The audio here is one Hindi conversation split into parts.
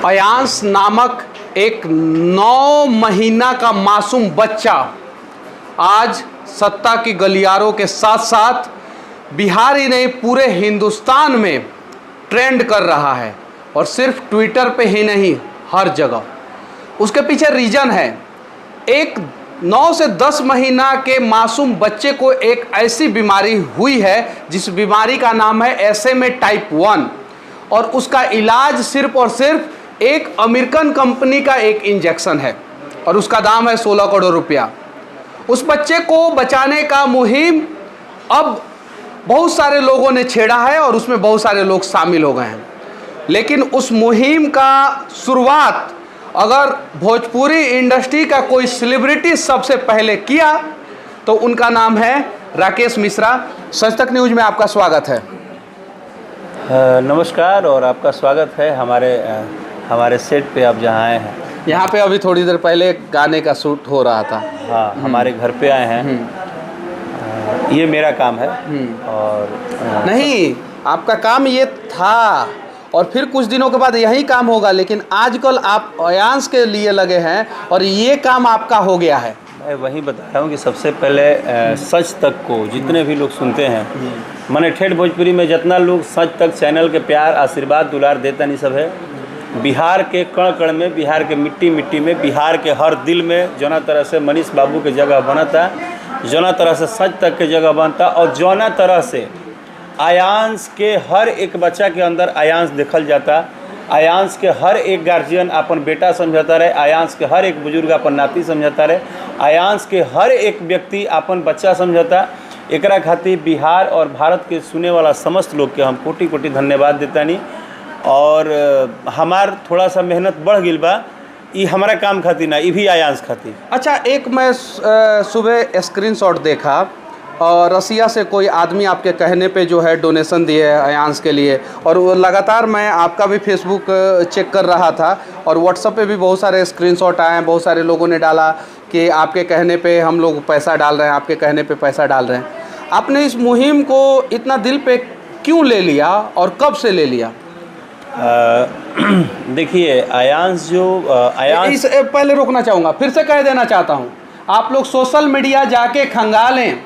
अयांश नामक एक 9 महीना का मासूम बच्चा आज सत्ता की गलियारों के साथ साथ बिहार ही नहीं पूरे हिंदुस्तान में ट्रेंड कर रहा है। और सिर्फ ट्विटर पे ही नहीं, हर जगह। उसके पीछे रीज़न है, एक 9 से 10 महीना के मासूम बच्चे को एक ऐसी बीमारी हुई है जिस बीमारी का नाम है SMA टाइप 1 और उसका इलाज सिर्फ और सिर्फ एक अमेरिकन कंपनी का एक इंजेक्शन है और उसका दाम है 16 करोड़ रुपया। उस बच्चे को बचाने का मुहिम अब बहुत सारे लोगों ने छेड़ा है और उसमें बहुत सारे लोग शामिल हो गए हैं। लेकिन उस मुहिम का शुरुआत अगर भोजपुरी इंडस्ट्री का कोई सेलिब्रिटी सबसे पहले किया तो उनका नाम है राकेश मिश्रा। सच तक न्यूज़ में आपका स्वागत है। नमस्कार और आपका स्वागत है हमारे सेट पे आप जहाँ आए हैं। यहाँ पे अभी थोड़ी देर पहले गाने का शूट हो रहा था। हाँ, हमारे घर पे आए हैं। ये मेरा काम है। और नहीं, आपका काम ये था और फिर कुछ दिनों के बाद यही काम होगा, लेकिन आजकल आप अयांश के लिए लगे हैं और ये काम आपका हो गया है। मैं वही बता रहा हूँ कि सबसे पहले सच तक को जितने भी लोग सुनते हैं, माने ठेठ भोजपुरी में जितना लोग सच तक चैनल के प्यार आशीर्वाद दुलार देता नहीं सब है। बिहार के कण कण में, बिहार के मिट्टी मिट्टी में, बिहार के हर दिल में जौना तरह से मनीष बाबू के जगह बनता, जौना तरह से सच तक के जगह बनता और जौना तरह से अयांश के हर एक बच्चा के अंदर अयांश देखल जाता, अयांश के हर एक गार्जियन अपन बेटा समझता रहे, अयांश के हर एक बुजुर्ग अपन नाती समझता रहे, अयांश के हर एक व्यक्ति अपन बच्चा समझता। एकरा खातिर बिहार और भारत के सुने वाला समस्त लोग के हम कोटि कोटि धन्यवाद देतानी। और हमार थोड़ा सा मेहनत बढ़ गई बा, ये हमारा काम खातिर ना, ये भी अयांश खातिर। अच्छा, एक मैं सुबह स्क्रीनशॉट देखा और रसिया से कोई आदमी आपके कहने पे जो है डोनेशन दिए है अयांश के लिए, और वो लगातार मैं आपका भी फेसबुक चेक कर रहा था और व्हाट्सएप पे भी बहुत सारे स्क्रीनशॉट आए हैं। बहुत सारे लोगों ने डाला कि आपके कहने पे हम लोग पैसा डाल रहे हैं, आपके कहने पे पैसा डाल रहे हैं। आपने इस मुहिम को इतना दिल पे क्यों ले लिया और कब से ले लिया? देखिए, अयांश जो अयांश पहले रोकना चाहूँगा, फिर से कह देना चाहता हूँ, आप लोग सोशल मीडिया जाके खंगालें।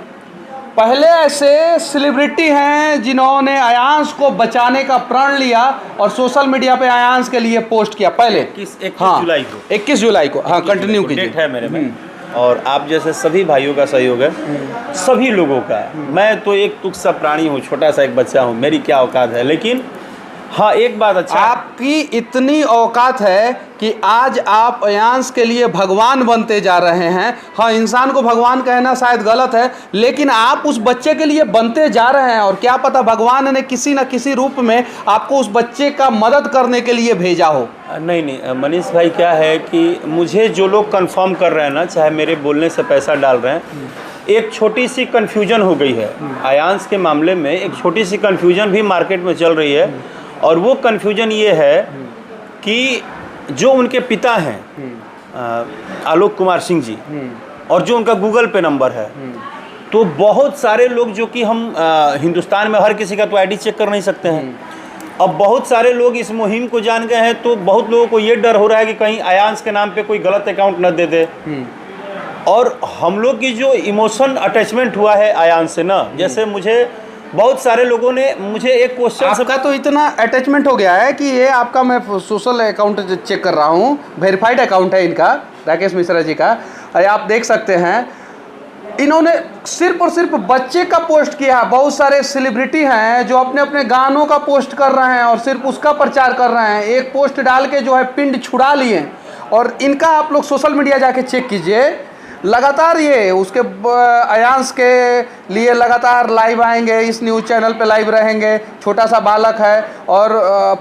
पहले ऐसे सेलिब्रिटी हैं जिन्होंने अयांश को बचाने का प्रण लिया और सोशल मीडिया पे अयांश के लिए पोस्ट किया। पहले 21 जुलाई को 21 जुलाई को हाँ, कंटिन्यू कीजिए। डेट है मेरे में और आप जैसे सभी भाइयों का सहयोग है, सभी लोगों का। मैं तो एक तुच्छ सा प्राणी हूँ, छोटा सा एक बच्चा हूँ, मेरी क्या औकात है। लेकिन हाँ, एक बात अच्छा, आपकी इतनी औकात है कि आज आप अयांश के लिए भगवान बनते जा रहे हैं। हाँ, इंसान को भगवान कहना शायद गलत है, लेकिन आप उस बच्चे के लिए बनते जा रहे हैं और क्या पता भगवान ने किसी न किसी रूप में आपको उस बच्चे का मदद करने के लिए भेजा हो। नहीं, मनीष भाई, क्या है कि मुझे जो लोग कंफर्म कर रहे हैं ना, चाहे मेरे बोलने से पैसा डाल रहे हैं, एक छोटी सी कन्फ्यूजन हो गई है अयांश के मामले में। एक छोटी सी कन्फ्यूजन भी मार्केट में चल रही है और वो कन्फ्यूजन ये है कि जो उनके पिता हैं आलोक कुमार सिंह जी और जो उनका गूगल पे नंबर है, तो बहुत सारे लोग जो कि हम हिंदुस्तान में हर किसी का तो आईडी चेक कर नहीं सकते हैं। अब बहुत सारे लोग इस मुहिम को जान गए हैं, तो बहुत लोगों को ये डर हो रहा है कि कहीं अयांश के नाम पे कोई गलत अकाउंट न दे दे। और हम लोग की जो इमोशन अटैचमेंट हुआ है अयांश से ना, जैसे मुझे बहुत सारे लोगों ने मुझे एक क्वेश्चन, आपका तो इतना अटैचमेंट हो गया है कि ये आपका, मैं सोशल अकाउंट चेक कर रहा हूँ, वेरीफाइड अकाउंट है इनका, राकेश मिश्रा जी का। आप देख सकते हैं इन्होंने सिर्फ और सिर्फ बच्चे का पोस्ट किया है। बहुत सारे सेलिब्रिटी हैं जो अपने अपने गानों का पोस्ट कर रहे हैं और सिर्फ उसका प्रचार कर रहे हैं। एक पोस्ट डाल के जो है पिंड छुड़ा लिए और इनका आप लोग सोशल मीडिया जाके चेक कीजिए। लगातार ये उसके अयांश के लिए लगातार लाइव आएंगे, इस न्यूज़ चैनल पे लाइव रहेंगे। छोटा सा बालक है और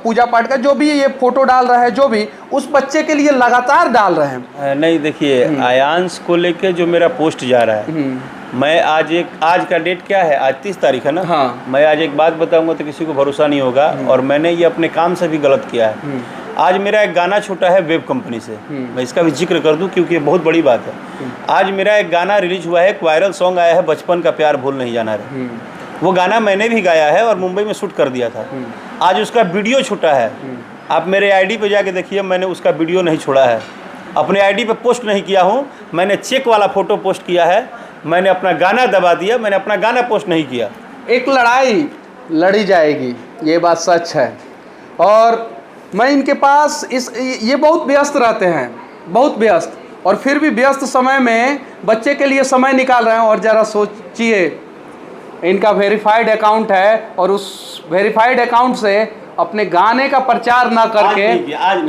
पूजा पाठ का जो भी ये फोटो डाल रहा है, जो भी उस बच्चे के लिए लगातार डाल रहे हैं। नहीं, देखिए, अयांश को लेके जो मेरा पोस्ट जा रहा है, मैं आज का डेट क्या है, आज 30 तारीख है ना। हाँ। मैं आज एक बात बताऊंगा तो किसी को भरोसा नहीं होगा और मैंने ये अपने काम से भी गलत किया है। आज मेरा एक गाना छूटा है वेब कंपनी से, मैं इसका भी जिक्र कर दूं क्योंकि ये बहुत बड़ी बात है। आज मेरा एक गाना रिलीज हुआ है, एक वायरल सॉन्ग आया है, बचपन का प्यार भूल नहीं जाना रे। वो गाना मैंने भी गाया है और मुंबई में शूट कर दिया था। आज उसका वीडियो छूटा है आप मेरे आईडी पे जाके देखिए, मैंने उसका वीडियो नहीं छोड़ा है, अपने आईडी पे पोस्ट नहीं किया हूँ, मैंने चेक वाला फ़ोटो पोस्ट किया है, मैंने अपना गाना दबा दिया, मैंने अपना गाना पोस्ट नहीं किया। एक लड़ाई लड़ी जाएगी, ये बात सच है। और मैं इनके पास ये बहुत व्यस्त रहते हैं, बहुत व्यस्त, और फिर भी व्यस्त समय में बच्चे के लिए समय निकाल रहे हैं। और ज़रा सोचिए, इनका वेरीफाइड अकाउंट है और उस वेरीफाइड अकाउंट से अपने गाने का प्रचार ना करके आज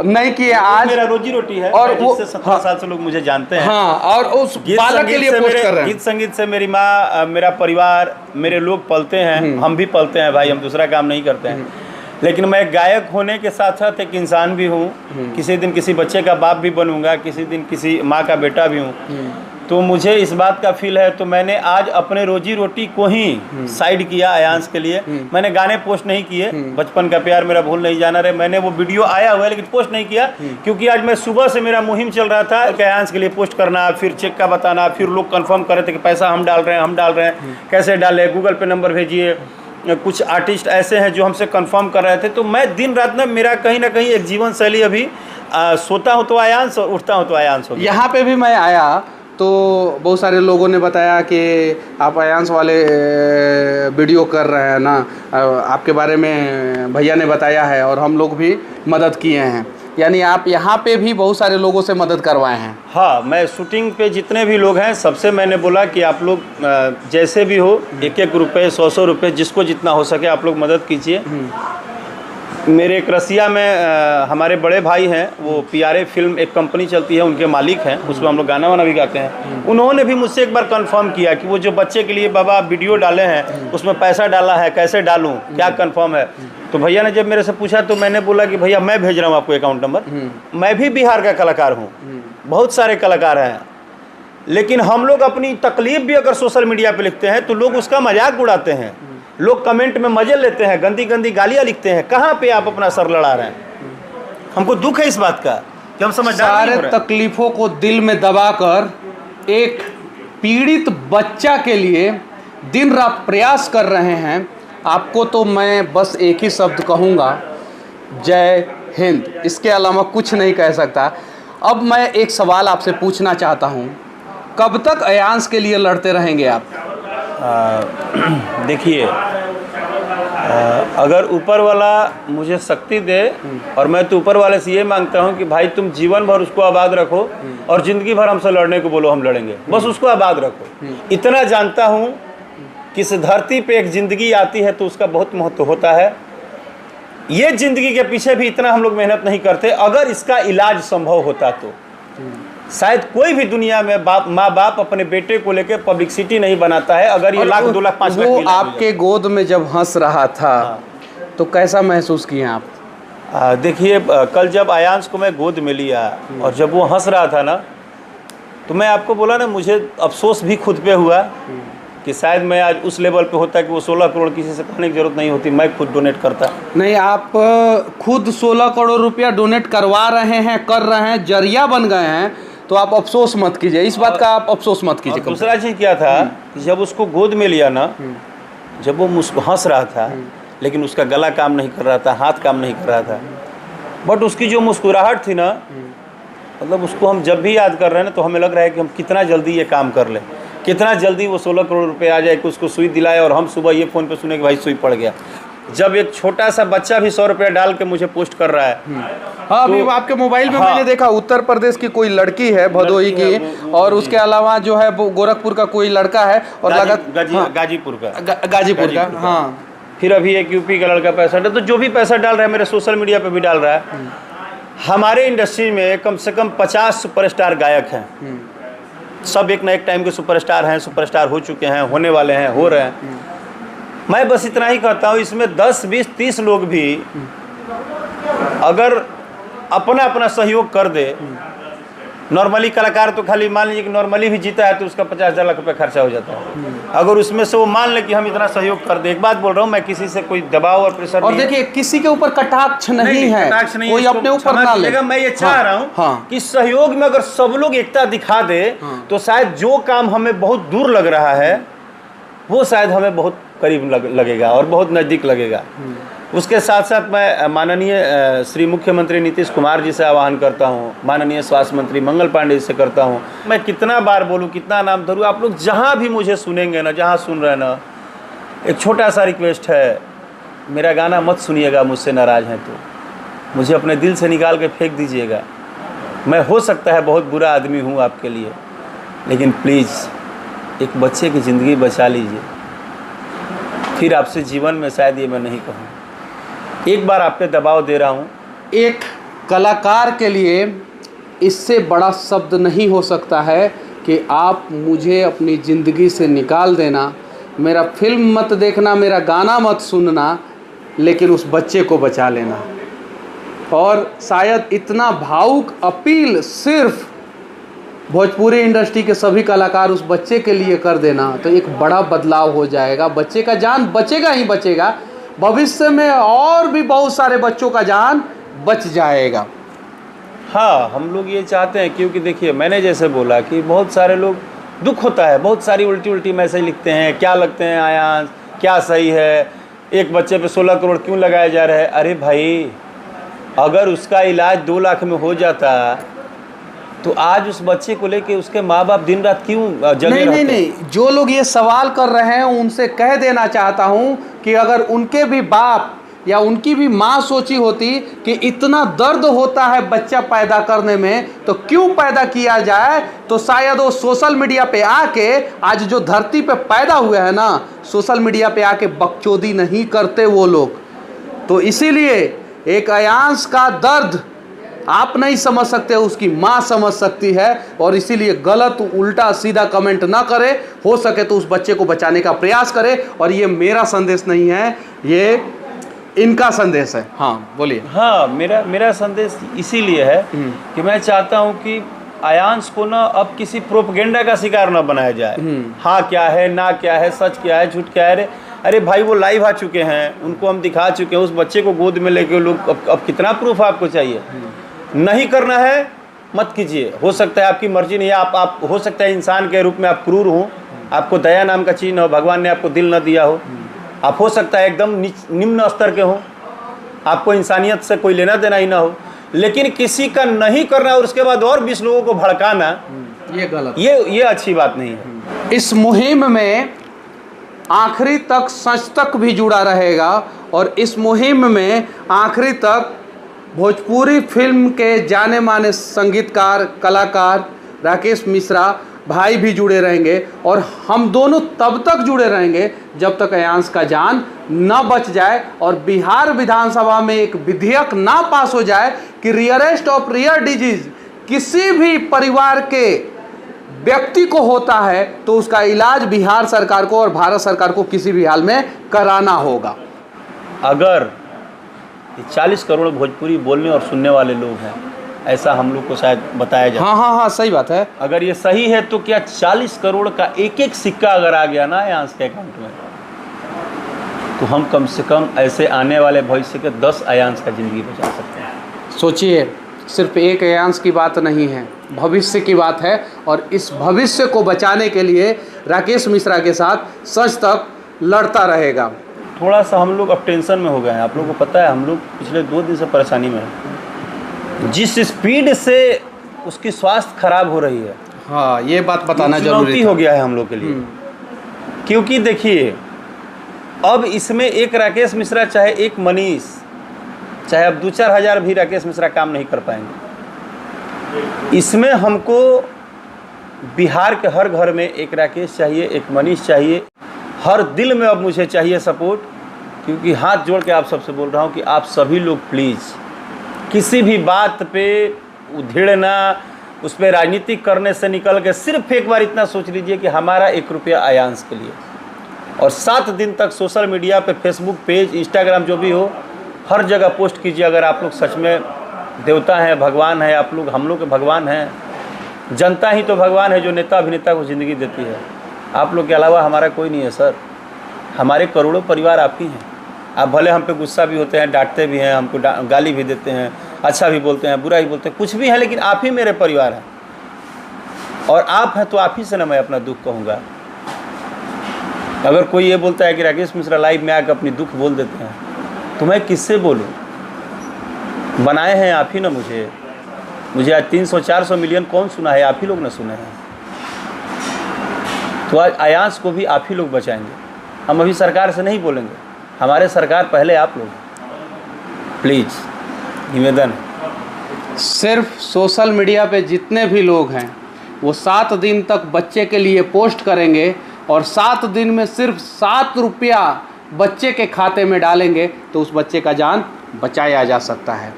नहीं किया आज मेरा रोजी रोटी है। और वो 17 साल से लोग मुझे जानते हैं। हाँ, और उस बालक के लिए पोस्ट कर रहे हैं। गीत संगीत से मेरी माँ, मेरा परिवार, मेरे लोग पलते हैं, हम भी पलते हैं भाई, हम दूसरा काम नहीं करते हैं। लेकिन मैं गायक होने के साथ साथ एक इंसान भी हूँ, किसी दिन किसी बच्चे का बाप भी बनूंगा, किसी दिन किसी माँ का बेटा भी हूँ। तो मुझे इस बात का फील है, तो मैंने आज अपने रोजी रोटी को ही साइड किया अयांश के लिए। मैंने गाने पोस्ट नहीं किए, बचपन का प्यार मेरा भूल नहीं जाना रे, मैंने वो वीडियो आया हुआ है लेकिन पोस्ट नहीं किया, क्योंकि आज मैं सुबह से मेरा मुहिम चल रहा था कि अयांश के लिए पोस्ट करना, फिर चेक का बताना, फिर लोग कंफर्म कर रहे थे कि पैसा हम डाल रहे हैं, कैसे डालें, गूगल पे नंबर भेजिए। कुछ आर्टिस्ट ऐसे हैं जो हमसे कंफर्म कर रहे थे। तो मैं दिन रात ना, मेरा कहीं ना कहीं एक जीवन शैली अभी सोता हूँ तो अयांश, उठता हूँ तो अयांश हो गया। यहाँ पे भी मैं आया तो बहुत सारे लोगों ने बताया कि आप अयांश वाले वीडियो कर रहे हैं ना, आपके बारे में भैया ने बताया है और हम लोग भी मदद किए हैं। यानी आप यहाँ पे भी बहुत सारे लोगों से मदद करवाए हैं। हाँ, मैं शूटिंग पे जितने भी लोग हैं सबसे मैंने बोला कि आप लोग जैसे भी हो, 1-1 रुपये, 100-100 रुपये, जिसको जितना हो सके आप लोग मदद कीजिए। मेरे एक रसिया में हमारे बड़े भाई हैं, वो PRA फिल्म एक कंपनी चलती है, उनके मालिक हैं, उसमें हम लोग गाना वाना भी गाते हैं। उन्होंने भी मुझसे एक बार कंफर्म किया कि वो जो बच्चे के लिए बाबा वीडियो डाले हैं उसमें पैसा डाला है, कैसे डालूं, क्या कंफर्म है। तो भैया ने जब मेरे से पूछा तो मैंने बोला कि भैया मैं भेज रहा हूँ आपको अकाउंट नंबर। मैं भी बिहार का कलाकार हूँ, बहुत सारे कलाकार हैं, लेकिन हम लोग अपनी तकलीफ भी अगर सोशल मीडिया पर लिखते हैं तो लोग उसका मजाक उड़ाते हैं, लोग कमेंट में मजे लेते हैं, गंदी गंदी गालियाँ लिखते हैं। कहाँ पे आप अपना सर लड़ा रहे हैं? हमको दुख है इस बात का कि हम समझदार नहीं हो रहे। सारे तकलीफों को दिल में दबाकर एक पीड़ित बच्चा के लिए दिन रात प्रयास कर रहे हैं। आपको तो मैं बस एक ही शब्द कहूँगा, जय हिंद, इसके अलावा कुछ नहीं कह सकता। अब मैं एक सवाल आपसे पूछना चाहता हूँ, कब तक अयांश के लिए लड़ते रहेंगे आप? देखिए, अगर ऊपर वाला मुझे शक्ति दे, और मैं तो ऊपर वाले से ये मांगता हूँ कि भाई तुम जीवन भर उसको आबाद रखो और ज़िंदगी भर हमसे लड़ने को बोलो, हम लड़ेंगे, बस उसको आबाद रखो। इतना जानता हूँ कि इस धरती पे एक ज़िंदगी आती है तो उसका बहुत महत्व होता है। ये ज़िंदगी के पीछे भी इतना हम लोग मेहनत नहीं करते। अगर इसका इलाज संभव होता तो शायद कोई भी दुनिया में माँ बाप अपने बेटे को लेकर पब्लिसिटी नहीं बनाता है। अगर ये 1 लाख 2 लाख 5 लाख वो आपके गोद में जब हंस रहा था तो कैसा महसूस किए आप? देखिए, कल जब अयांश को मैं गोद में लिया और जब वो हंस रहा था ना, तो मैं आपको बोला ना, मुझे अफसोस भी खुद पे हुआ कि शायद मैं आज उस लेवल पे होता कि वो 16 करोड़ किसी से कहने की जरूरत नहीं होती, मैं खुद डोनेट करता। नहीं, आप खुद 16 करोड़ रुपया डोनेट करवा रहे हैं, कर रहे हैं, जरिया बन गए हैं, तो आप अफसोस मत कीजिए, इस बात का आप अफसोस मत कीजिए। दूसरा चीज़ क्या था कि जब उसको गोद में लिया ना, जब वो हंस रहा था, लेकिन उसका गला काम नहीं कर रहा था, हाथ काम नहीं कर रहा था, बट उसकी जो मुस्कुराहट थी ना, मतलब उसको हम जब भी याद कर रहे हैं ना तो हमें लग रहा है कि हम कितना जल्दी ये काम कर लें, कितना जल्दी वो 16 करोड़ रुपए आ जाए कि उसको सुई दिलाए और हम सुबह ये फ़ोन पे सुने कि भाई सुई पड़ गया। जब एक छोटा सा बच्चा भी 100 रुपया डाल के मुझे पोस्ट कर रहा है। हाँ, अभी आपके मोबाइल में मैंने देखा, उत्तर प्रदेश की कोई लड़की है, भदोही की, और उसके अलावा जो है वो गोरखपुर का कोई लड़का है, और गाजीपुर का, हाँ, फिर अभी एक यूपी का लड़का पैसा डाल, तो जो भी पैसा डाल रहा है मेरे सोशल मीडिया पे भी डाल रहा है। हमारे इंडस्ट्री में कम से कम 50 सुपरस्टार गायक हैं, सब एक ना एक टाइम के सुपरस्टार हैं, सुपरस्टार हो चुके हैं, होने वाले हैं, हो रहे हैं। मैं बस इतना ही कहता हूँ, इसमें 10, 20, 30 लोग भी अगर अपना अपना सहयोग कर दे, नॉर्मली कलाकार तो खाली मान लीजिए कि नॉर्मली भी जीता है तो उसका 50,000 लाख रुपये खर्चा हो जाता है। अगर उसमें से वो मान ले कि हम इतना सहयोग कर दे, एक बात बोल रहा हूँ मैं, किसी से कोई दबाव और प्रेशर और देखिए किसी के ऊपर कटाक्ष नहीं है, कोई अपने ऊपर ना ले। मैं ये चाह रहा हूँ कि सहयोग में अगर सब लोग एकता दिखा दे तो शायद जो काम हमें बहुत दूर लग रहा है वो शायद हमें बहुत करीब लगेगा और बहुत नज़दीक लगेगा। उसके साथ साथ मैं माननीय श्री मुख्यमंत्री नीतीश कुमार जी से आह्वान करता हूँ, माननीय स्वास्थ्य मंत्री मंगल पांडे जी से करता हूँ। मैं कितना बार बोलूँ, कितना नाम धरूँ, आप लोग जहाँ भी मुझे सुनेंगे ना, जहाँ सुन रहे हैं ना, एक छोटा सा रिक्वेस्ट है, मेरा गाना मत सुनिएगा, मुझसे नाराज़ हैं तो मुझे अपने दिल से निकाल के फेंक दीजिएगा। मैं हो सकता है बहुत बुरा आदमी हूँ आपके लिए, लेकिन प्लीज़ एक बच्चे की ज़िंदगी बचा लीजिए। फिर आपसे जीवन में शायद ये मैं नहीं कहूँ। एक बार आप पे दबाव दे रहा हूँ। एक कलाकार के लिए इससे बड़ा शब्द नहीं हो सकता है कि आप मुझे अपनी ज़िंदगी से निकाल देना, मेरा फिल्म मत देखना, मेरा गाना मत सुनना, लेकिन उस बच्चे को बचा लेना। और शायद इतना भावुक अपील सिर्फ भोजपुरी इंडस्ट्री के सभी कलाकार उस बच्चे के लिए कर देना तो एक बड़ा बदलाव हो जाएगा। बच्चे का जान बचेगा ही बचेगा, भविष्य में और भी बहुत सारे बच्चों का जान बच जाएगा। हाँ, हम लोग ये चाहते हैं, क्योंकि देखिए मैंने जैसे बोला कि बहुत सारे लोग, दुख होता है, बहुत सारी उल्टी मैसेज लिखते हैं, क्या लगते हैं आयांश, क्या सही है, एक बच्चे पे 16 करोड़ क्यों लगाया जा रहा है। अरे भाई, अगर उसका इलाज 2 लाख में हो जाता तो आज उस बच्चे को लेके उसके माँ बाप दिन रात क्यों जगे रहते? नहीं, जो लोग ये सवाल कर रहे हैं उनसे कह देना चाहता हूं कि अगर उनके भी बाप या उनकी भी माँ सोची होती कि इतना दर्द होता है बच्चा पैदा करने में तो क्यों पैदा किया जाए, तो शायद वो सोशल मीडिया पे आके, आज जो धरती पे पैदा हुए हैं ना, सोशल मीडिया पे आके बकचोदी नहीं करते वो लोग। तो इसीलिए एक आयांश का दर्द आप नहीं समझ सकते, उसकी माँ समझ सकती है। और इसीलिए गलत उल्टा सीधा कमेंट ना करे, हो सके तो उस बच्चे को बचाने का प्रयास करे। और ये मेरा संदेश नहीं है, ये इनका संदेश है। हाँ बोलिए। हाँ, मेरा संदेश इसीलिए है कि मैं चाहता हूँ कि आयांश को ना अब किसी प्रोपगेंडा का शिकार ना बनाया जाए। हाँ क्या है, ना क्या है, सच क्या है, झूठ क्या है। अरे भाई, वो लाइव आ चुके हैं, उनको हम दिखा चुके हैं, उस बच्चे को गोद में लेके लोग, अब कितना प्रूफ आपको चाहिए? नहीं करना है मत कीजिए, हो सकता है आपकी मर्जी नहीं है, आप हो सकता है इंसान के रूप में आप क्रूर हो, आपको दया नाम का चीज़ न हो, भगवान ने आपको दिल न दिया हो, आप हो सकता है एकदम निम्न स्तर के हो, आपको इंसानियत से कोई लेना देना ही ना हो, लेकिन किसी का नहीं करना और उसके बाद और 20 लोगों को भड़काना, ये गलत, ये अच्छी बात नहीं है। इस मुहिम में आखिरी तक सच तक भी जुड़ा रहेगा और इस मुहिम में आखिरी तक भोजपुरी फिल्म के जाने माने संगीतकार कलाकार राकेश मिश्रा भाई भी जुड़े रहेंगे। और हम दोनों तब तक जुड़े रहेंगे जब तक आयांश का जान न बच जाए और बिहार विधानसभा में एक विधेयक ना पास हो जाए कि रियरेस्ट ऑफ रियर डिजीज किसी भी परिवार के व्यक्ति को होता है तो उसका इलाज बिहार सरकार को और भारत सरकार को किसी भी हाल में कराना होगा। अगर 40 करोड़ भोजपुरी बोलने और सुनने वाले लोग हैं, ऐसा हम लोग को शायद बताया जाए। हाँ सही बात है। अगर ये सही है तो क्या 40 करोड़ का एक सिक्का अगर आ गया ना आयांश के अकाउंट में, तो हम कम से कम ऐसे आने वाले भविष्य के 10 आयांश का ज़िंदगी बचा सकते हैं। सोचिए, सिर्फ एक आयांश की बात नहीं है, भविष्य की बात है। और इस भविष्य को बचाने के लिए राकेश मिश्रा के साथ सच तक लड़ता रहेगा। थोड़ा सा हम लोग अब टेंशन में हो गए हैं, आप लोगों को पता है, हम लोग पिछले 2 दिन से परेशानी में हैं। जिस स्पीड से उसकी स्वास्थ्य खराब हो रही है, हाँ ये बात बताना जरूरी हो गया है हम लोग के लिए। क्योंकि देखिए, अब इसमें एक राकेश मिश्रा चाहे एक मनीष, चाहे अब 2-4 हज़ार भी राकेश मिश्रा काम नहीं कर पाएंगे। इसमें हमको बिहार के हर घर में एक राकेश चाहिए, एक मनीष चाहिए, हर दिल में अब मुझे चाहिए सपोर्ट। क्योंकि हाथ जोड़ के आप सबसे बोल रहा हूँ कि आप सभी लोग प्लीज़ किसी भी बात पे उधेड़ना, उस पर राजनीति करने से निकल के सिर्फ एक बार इतना सोच लीजिए कि हमारा 1 रुपया आयांश के लिए, और 7 दिन तक सोशल मीडिया पे, फेसबुक पेज, इंस्टाग्राम जो भी हो, हर जगह पोस्ट कीजिए। अगर आप लोग सच में देवता हैं, भगवान है, आप लोग हम लोग के भगवान हैं। जनता ही तो भगवान है जो नेता अभिनेता को ज़िंदगी देती है। आप लोग के अलावा हमारा कोई नहीं है सर, हमारे करोड़ों परिवार आप ही हैं। आप भले हम पे गुस्सा भी होते हैं, डांटते भी हैं, हमको गाली भी देते हैं, अच्छा भी बोलते हैं, बुरा भी बोलते हैं, कुछ भी है, लेकिन आप ही मेरे परिवार हैं। और आप हैं तो आप ही से ना मैं अपना दुख कहूँगा। अगर कोई ये बोलता है कि राकेश मिश्रा लाइव में आकर अपनी दुख बोल देते हैं, तो मैं किससे बोलूं? बनाए हैं आप ही ना मुझे आज 300-400 मिलियन कौन सुना है? आप ही लोग ना सुने हैं। तो आज आयांश को भी आप ही लोग बचाएंगे। हम अभी सरकार से नहीं बोलेंगे, हमारे सरकार पहले आप लोग। प्लीज़ निवेदन। सिर्फ सोशल मीडिया पे जितने भी लोग हैं वो 7 दिन तक बच्चे के लिए पोस्ट करेंगे और 7 दिन में सिर्फ 7 रुपया बच्चे के खाते में डालेंगे तो उस बच्चे का जान बचाया जा सकता है।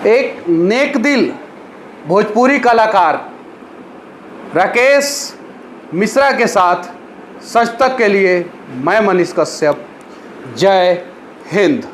एक नेक दिल भोजपुरी कलाकार राकेश मिश्रा के साथ सच तक के लिए मैं मनीष कश्यप। जय हिंद।